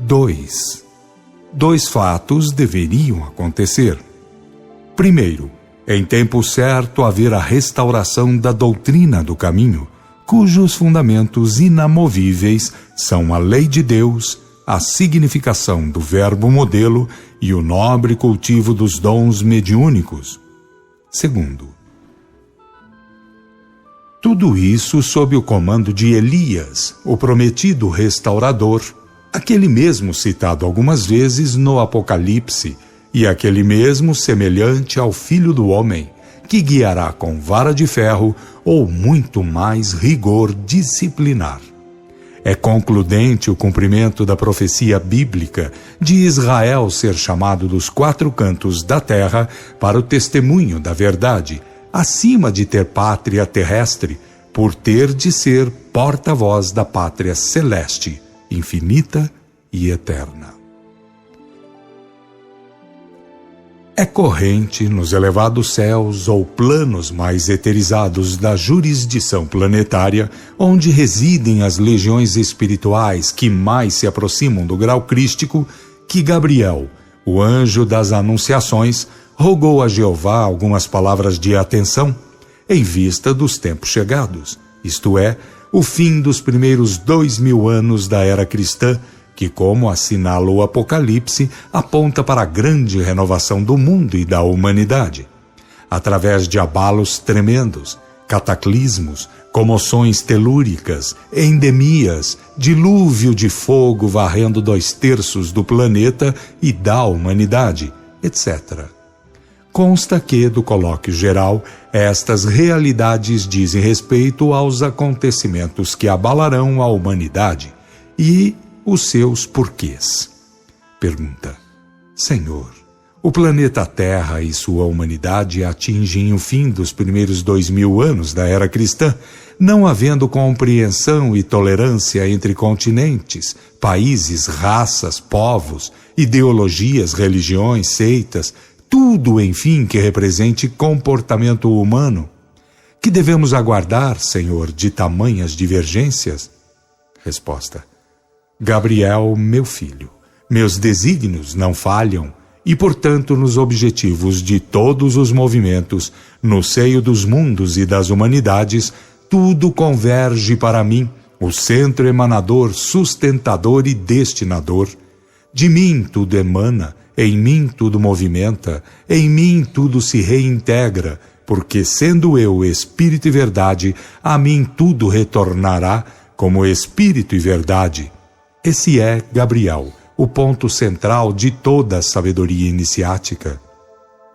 Dois fatos deveriam acontecer. Primeiro, em tempo certo haver a restauração da doutrina do caminho, cujos fundamentos inamovíveis são a lei de Deus, a significação do verbo modelo e o nobre cultivo dos dons mediúnicos. Segundo, tudo isso sob o comando de Elias, o prometido restaurador, aquele mesmo citado algumas vezes no Apocalipse, e aquele mesmo semelhante ao Filho do Homem, que guiará com vara de ferro ou muito mais rigor disciplinar. É concludente o cumprimento da profecia bíblica de Israel ser chamado dos quatro cantos da terra para o testemunho da verdade, acima de ter pátria terrestre, por ter de ser porta-voz da pátria celeste, infinita e eterna. É corrente nos elevados céus ou planos mais eterizados da jurisdição planetária, onde residem as legiões espirituais que mais se aproximam do grau crístico, que Gabriel, o anjo das anunciações, rogou a Jeová algumas palavras de atenção, em vista dos tempos chegados, isto é, o fim dos primeiros 2000 anos da era cristã, que, como assinala o Apocalipse, aponta para a grande renovação do mundo e da humanidade. Através de abalos tremendos, cataclismos, comoções telúricas, endemias, dilúvio de fogo varrendo 2/3 do planeta e da humanidade, etc. Consta que, do colóquio geral, estas realidades dizem respeito aos acontecimentos que abalarão a humanidade e os seus porquês. Pergunta: Senhor, o planeta Terra e sua humanidade atingem o fim dos primeiros 2000 anos da era cristã, não havendo compreensão e tolerância entre continentes, países, raças, povos, ideologias, religiões, seitas, tudo, enfim, que represente comportamento humano. Que devemos aguardar, Senhor, de tamanhas divergências? Resposta: Gabriel, meu filho, meus desígnios não falham e, portanto, nos objetivos de todos os movimentos, no seio dos mundos e das humanidades, tudo converge para mim, o centro emanador, sustentador e destinador. De mim tudo emana, em mim tudo movimenta, em mim tudo se reintegra, porque, sendo eu espírito e verdade, a mim tudo retornará como espírito e verdade. Esse é, Gabriel, o ponto central de toda a sabedoria iniciática.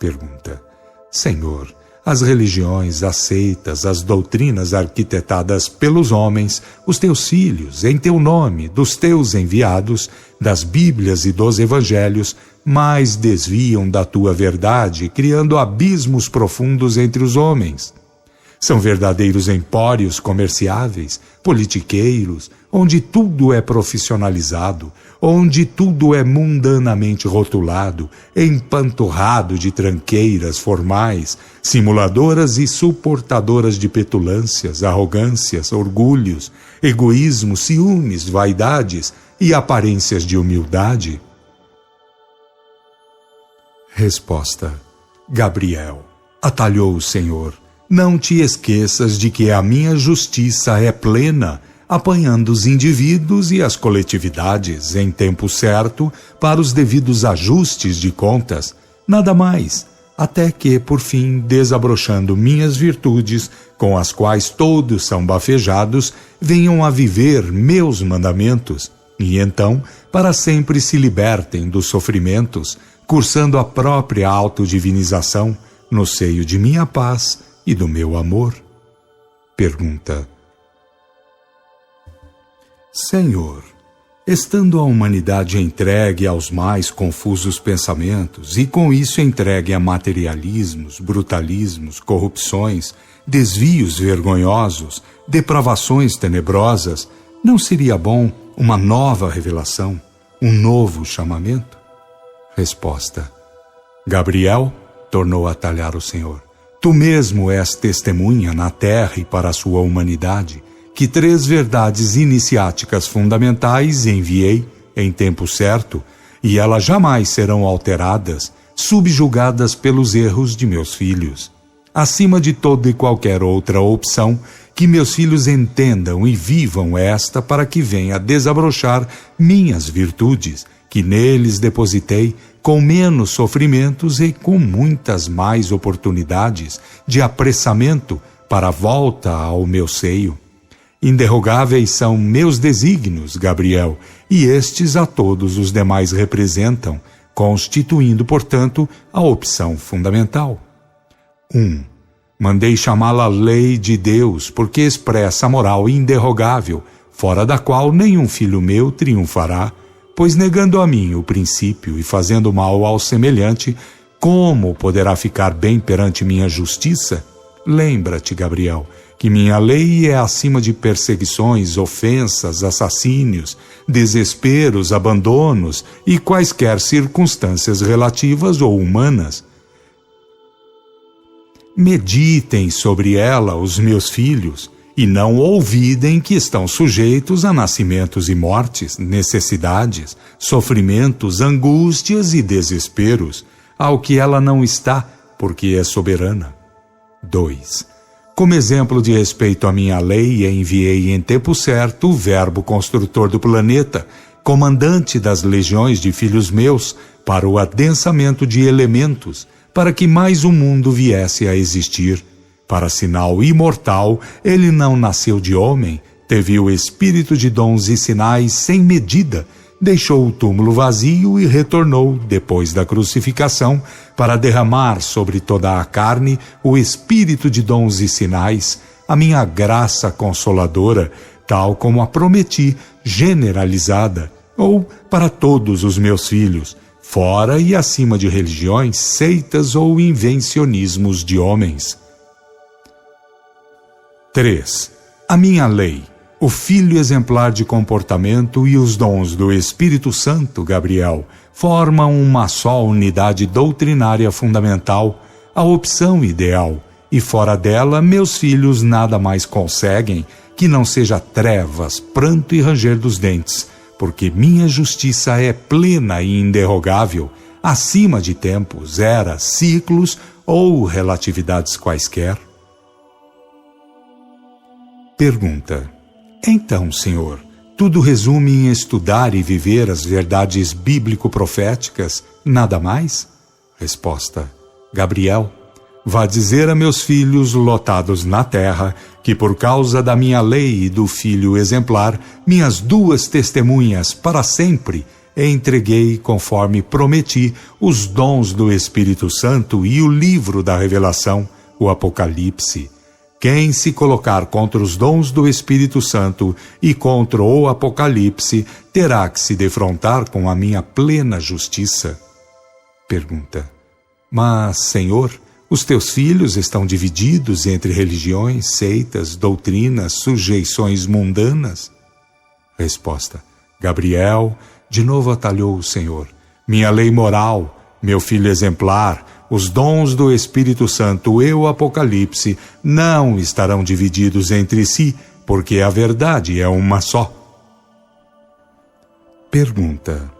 Pergunta: Senhor, as religiões, as seitas, as doutrinas arquitetadas pelos homens, os teus filhos, em teu nome, dos teus enviados, das Bíblias e dos Evangelhos, mais desviam da tua verdade, criando abismos profundos entre os homens. São verdadeiros empórios comerciáveis, politiqueiros, onde tudo é profissionalizado, onde tudo é mundanamente rotulado, empanturrado de tranqueiras formais, simuladoras e suportadoras de petulâncias, arrogâncias, orgulhos, egoísmos, ciúmes, vaidades e aparências de humildade? Resposta: Gabriel, atalhou o Senhor, não te esqueças de que a minha justiça é plena, apanhando os indivíduos e as coletividades em tempo certo para os devidos ajustes de contas, nada mais, até que, por fim, desabrochando minhas virtudes, com as quais todos são bafejados, venham a viver meus mandamentos, e então, para sempre se libertem dos sofrimentos, cursando a própria autodivinização, no seio de minha paz e do meu amor. Pergunta: Senhor, estando a humanidade entregue aos mais confusos pensamentos e com isso entregue a materialismos, brutalismos, corrupções, desvios vergonhosos, depravações tenebrosas, não seria bom uma nova revelação, um novo chamamento? Resposta: Gabriel, tornou a atalhar o Senhor, tu mesmo és testemunha na terra e para a sua humanidade, que 3 verdades iniciáticas fundamentais enviei, em tempo certo, e elas jamais serão alteradas, subjugadas pelos erros de meus filhos. Acima de toda e qualquer outra opção, que meus filhos entendam e vivam esta para que venha a desabrochar minhas virtudes, que neles depositei com menos sofrimentos e com muitas mais oportunidades de apressamento para a volta ao meu seio. Inderrogáveis são meus desígnios, Gabriel, e estes a todos os demais representam, constituindo, portanto, a opção fundamental. 1. Mandei chamá-la lei de Deus, porque expressa a moral inderrogável, fora da qual nenhum filho meu triunfará, pois negando a mim o princípio e fazendo mal ao semelhante, como poderá ficar bem perante minha justiça? Lembra-te, Gabriel, que minha lei é acima de perseguições, ofensas, assassínios, desesperos, abandonos e quaisquer circunstâncias relativas ou humanas. Meditem sobre ela os meus filhos, e não olvidem que estão sujeitos a nascimentos e mortes, necessidades, sofrimentos, angústias e desesperos, ao que ela não está, porque é soberana. 2. Como exemplo de respeito à minha lei, enviei em tempo certo o Verbo construtor do planeta, comandante das legiões de filhos meus, para o adensamento de elementos, para que mais um mundo viesse a existir. Para sinal imortal, ele não nasceu de homem, teve o espírito de dons e sinais sem medida, deixou o túmulo vazio e retornou, depois da crucificação, para derramar sobre toda a carne o espírito de dons e sinais, a minha graça consoladora, tal como a prometi, generalizada, ou para todos os meus filhos, fora e acima de religiões, seitas ou invencionismos de homens. 3. A minha lei, o filho exemplar de comportamento e os dons do Espírito Santo, Gabriel, formam uma só unidade doutrinária fundamental, a opção ideal, e fora dela meus filhos nada mais conseguem que não seja trevas, pranto e ranger dos dentes, porque minha justiça é plena e inderrogável, acima de tempos, eras, ciclos ou relatividades quaisquer. Pergunta. Então, Senhor, tudo resume em estudar e viver as verdades bíblico-proféticas, nada mais? Resposta. Gabriel, vá dizer a meus filhos lotados na terra que por causa da minha lei e do filho exemplar, minhas duas testemunhas para sempre, entreguei conforme prometi os dons do Espírito Santo e o livro da revelação, o Apocalipse. Quem se colocar contra os dons do Espírito Santo e contra o Apocalipse, terá que se defrontar com a minha plena justiça. Pergunta. Mas, Senhor, os teus filhos estão divididos entre religiões, seitas, doutrinas, sujeições mundanas? Resposta. Gabriel, de novo atalhou o Senhor. Minha lei moral, meu filho exemplar, os dons do Espírito Santo e o Apocalipse não estarão divididos entre si, porque a verdade é uma só. Pergunta.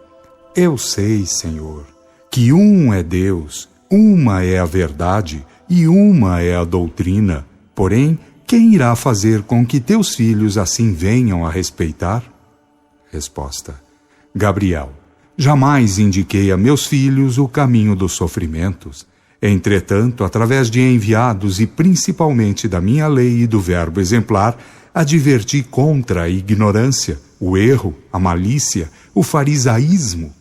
Eu sei, Senhor, que um é Deus, uma é a verdade e uma é a doutrina. Porém, quem irá fazer com que teus filhos assim venham a respeitar? Resposta. Gabriel. Jamais indiquei a meus filhos o caminho dos sofrimentos. Entretanto, através de enviados e principalmente da minha lei e do Verbo exemplar, adverti contra a ignorância, o erro, a malícia, o farisaísmo.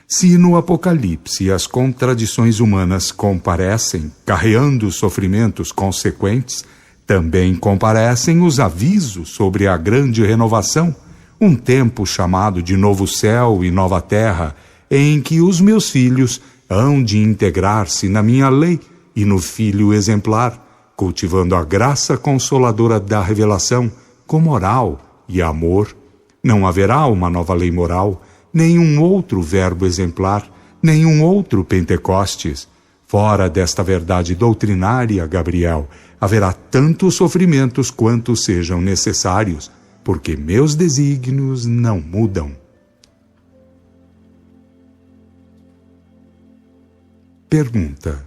Se no Apocalipse as contradições humanas comparecem, carreando sofrimentos consequentes, também comparecem os avisos sobre a grande renovação, um tempo chamado de novo céu e nova terra, em que os meus filhos hão de integrar-se na minha lei e no Filho exemplar, cultivando a graça consoladora da revelação com moral e amor. Não haverá uma nova lei moral, nenhum outro Verbo exemplar, nenhum outro Pentecostes. Fora desta verdade doutrinária, Gabriel, haverá tantos sofrimentos quanto sejam necessários, porque meus desígnios não mudam. Pergunta: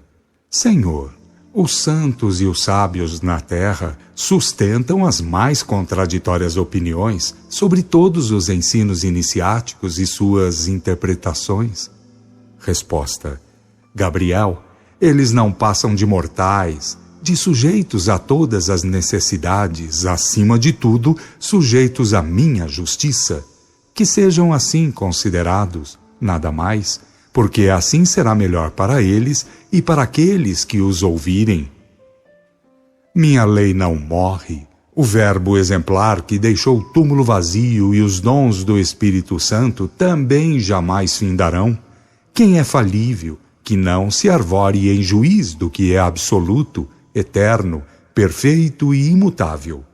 Senhor, os santos e os sábios na terra sustentam as mais contraditórias opiniões sobre todos os ensinos iniciáticos e suas interpretações? Resposta: Gabriel, eles não passam de mortais, de sujeitos a todas as necessidades, acima de tudo, sujeitos à minha justiça. Que sejam assim considerados, nada mais, porque assim será melhor para eles e para aqueles que os ouvirem. Minha lei não morre. O Verbo exemplar que deixou o túmulo vazio e os dons do Espírito Santo também jamais findarão. Quem é falível, que não se arvore em juiz do que é absoluto, eterno, perfeito e imutável.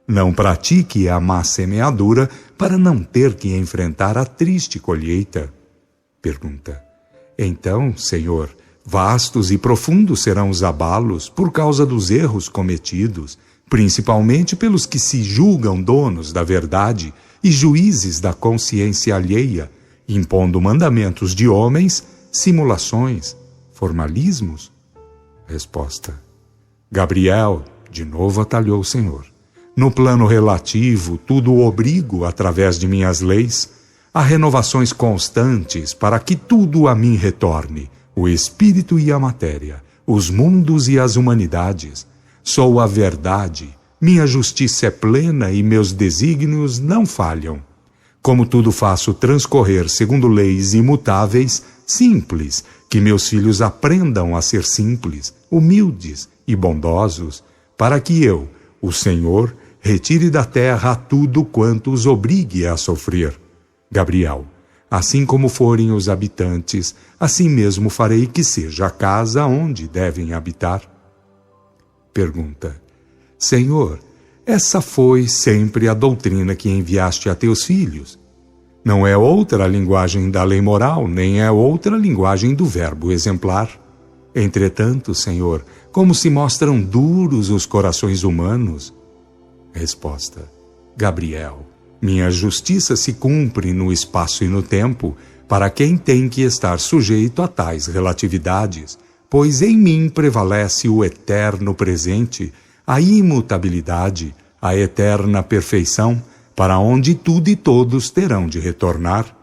Não pratique a má semeadura para não ter que enfrentar a triste colheita. Pergunta: Então, Senhor, vastos e profundos serão os abalos por causa dos erros cometidos, principalmente pelos que se julgam donos da verdade e juízes da consciência alheia, impondo mandamentos de homens, simulações, formalismos? Resposta: Gabriel, de novo atalhou o Senhor. No plano relativo, tudo o obrigo através de minhas leis, há renovações constantes para que tudo a mim retorne, o espírito e a matéria, os mundos e as humanidades. Sou a verdade, minha justiça é plena e meus desígnios não falham. Como tudo faço transcorrer segundo leis imutáveis, simples, que meus filhos aprendam a ser simples, humildes e bondosos, para que eu, o Senhor, retire da terra tudo quanto os obrigue a sofrer. Gabriel, assim como forem os habitantes, assim mesmo farei que seja a casa onde devem habitar. Pergunta: Senhor, essa foi sempre a doutrina que enviaste a teus filhos. Não é outra a linguagem da lei moral, nem é outra a linguagem do Verbo exemplar. Entretanto, Senhor, como se mostram duros os corações humanos? Resposta: Gabriel, minha justiça se cumpre no espaço e no tempo, para quem tem que estar sujeito a tais relatividades, pois em mim prevalece o eterno presente, a imutabilidade, a eterna perfeição, para onde tudo e todos terão de retornar.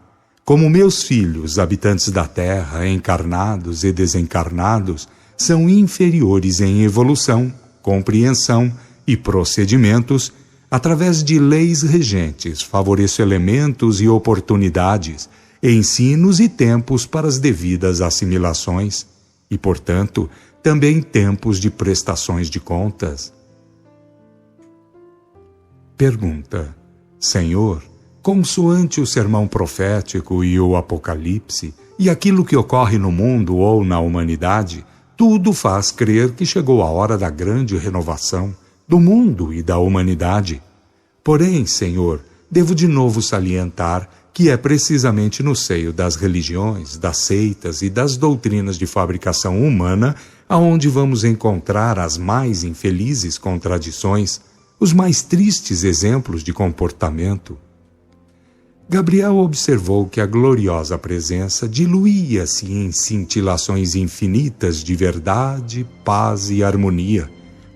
Como meus filhos, habitantes da terra, encarnados e desencarnados, são inferiores em evolução, compreensão e procedimentos, através de leis regentes, favoreço elementos e oportunidades, ensinos e tempos para as devidas assimilações, e, portanto, também tempos de prestações de contas. Pergunta: Senhor, consoante o sermão profético e o Apocalipse, e aquilo que ocorre no mundo ou na humanidade, tudo faz crer que chegou a hora da grande renovação do mundo e da humanidade. Porém, Senhor, devo de novo salientar que é precisamente no seio das religiões, das seitas e das doutrinas de fabricação humana aonde vamos encontrar as mais infelizes contradições, os mais tristes exemplos de comportamento. Gabriel observou que a gloriosa presença diluía-se em cintilações infinitas de verdade, paz e harmonia,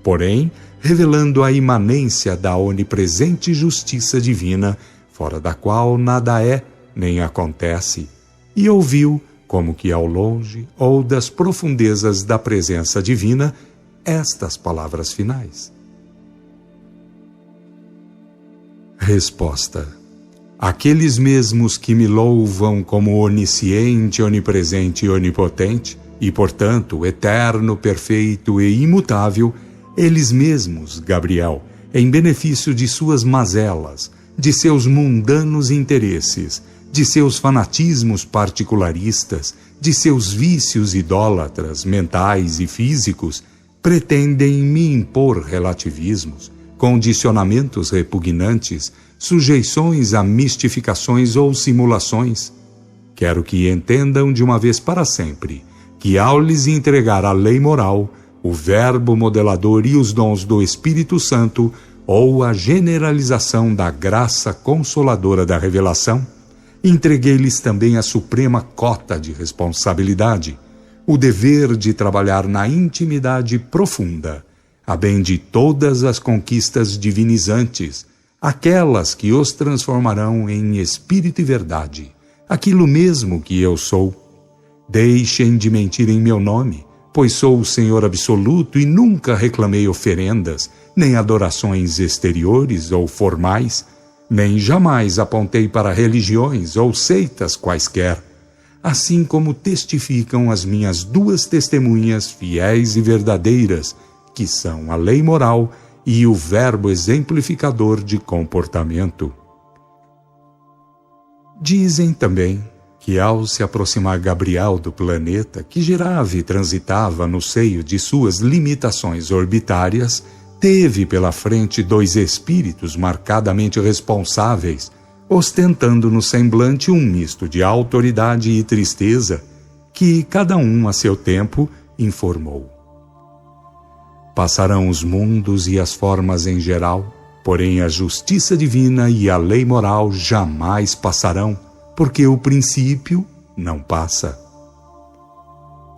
porém, revelando a imanência da onipresente justiça divina, fora da qual nada é nem acontece, e ouviu, como que ao longe ou das profundezas da presença divina, estas palavras finais. Resposta: aqueles mesmos que me louvam como onisciente, onipresente e onipotente, e, portanto, eterno, perfeito e imutável, eles mesmos, Gabriel, em benefício de suas mazelas, de seus mundanos interesses, de seus fanatismos particularistas, de seus vícios idólatras, mentais e físicos, pretendem me impor relativismos, condicionamentos repugnantes, sujeições a mistificações ou simulações. Quero que entendam de uma vez para sempre que, ao lhes entregar a lei moral, o Verbo modelador e os dons do Espírito Santo, ou a generalização da graça consoladora da revelação, entreguei-lhes também a suprema cota de responsabilidade, o dever de trabalhar na intimidade profunda, a bem de todas as conquistas divinizantes, aquelas que os transformarão em espírito e verdade, aquilo mesmo que eu sou. Deixem de mentir em meu nome, pois sou o Senhor absoluto e nunca reclamei oferendas, nem adorações exteriores ou formais, nem jamais apontei para religiões ou seitas quaisquer, assim como testificam as minhas duas testemunhas fiéis e verdadeiras, que são a lei moral e o verbo exemplificador de comportamento. Dizem também que ao se aproximar Gabriel do planeta que girava e transitava no seio de suas limitações orbitárias, teve pela frente dois espíritos marcadamente responsáveis, ostentando no semblante um misto de autoridade e tristeza, que cada um a seu tempo informou. Passarão os mundos e as formas em geral, porém a justiça divina e a lei moral jamais passarão, porque o princípio não passa.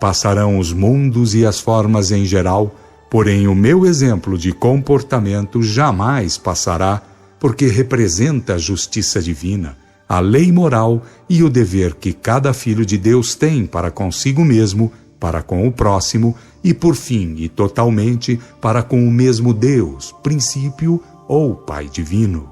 Passarão os mundos e as formas em geral, porém o meu exemplo de comportamento jamais passará, porque representa a justiça divina, a lei moral e o dever que cada filho de Deus tem para consigo mesmo, para com o próximo e, por fim e totalmente, para com o mesmo Deus, princípio ou Pai divino.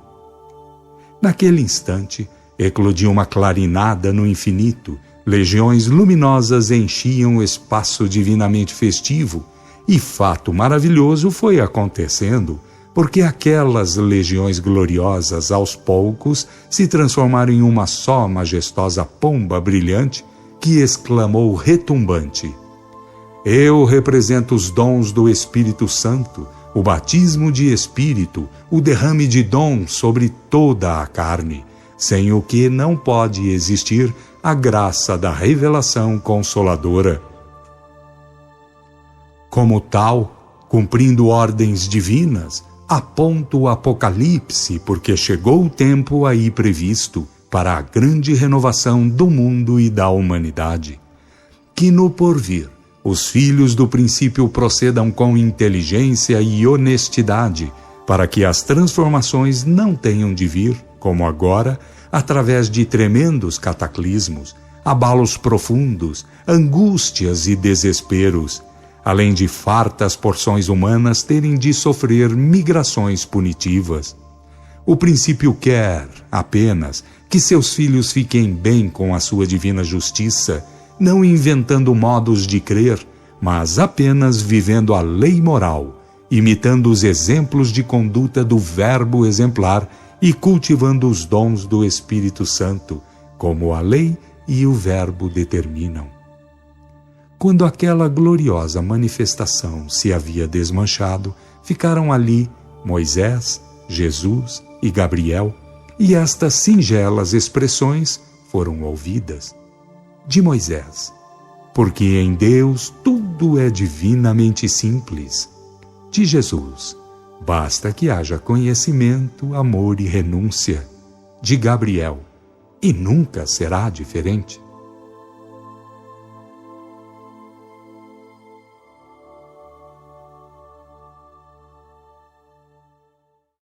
Naquele instante, eclodiu uma clarinada no infinito, legiões luminosas enchiam o espaço divinamente festivo, e fato maravilhoso foi acontecendo, porque aquelas legiões gloriosas aos poucos se transformaram em uma só majestosa pomba brilhante que exclamou retumbante: Eu represento os dons do Espírito Santo, o batismo de Espírito, o derrame de dom sobre toda a carne, sem o que não pode existir a graça da revelação consoladora. Como tal, cumprindo ordens divinas, aponto o Apocalipse, porque chegou o tempo aí previsto para a grande renovação do mundo e da humanidade. Que no porvir, os filhos do princípio procedam com inteligência e honestidade, para que as transformações não tenham de vir, como agora, através de tremendos cataclismos, abalos profundos, angústias e desesperos, além de fartas porções humanas terem de sofrer migrações punitivas. O princípio quer, apenas, que seus filhos fiquem bem com a sua divina justiça, não inventando modos de crer, mas apenas vivendo a lei moral, imitando os exemplos de conduta do Verbo exemplar e cultivando os dons do Espírito Santo, como a lei e o Verbo determinam. Quando aquela gloriosa manifestação se havia desmanchado, ficaram ali Moisés, Jesus e Gabriel, e estas singelas expressões foram ouvidas. De Moisés: porque em Deus tudo é divinamente simples. De Jesus: basta que haja conhecimento, amor e renúncia. De Gabriel: e nunca será diferente.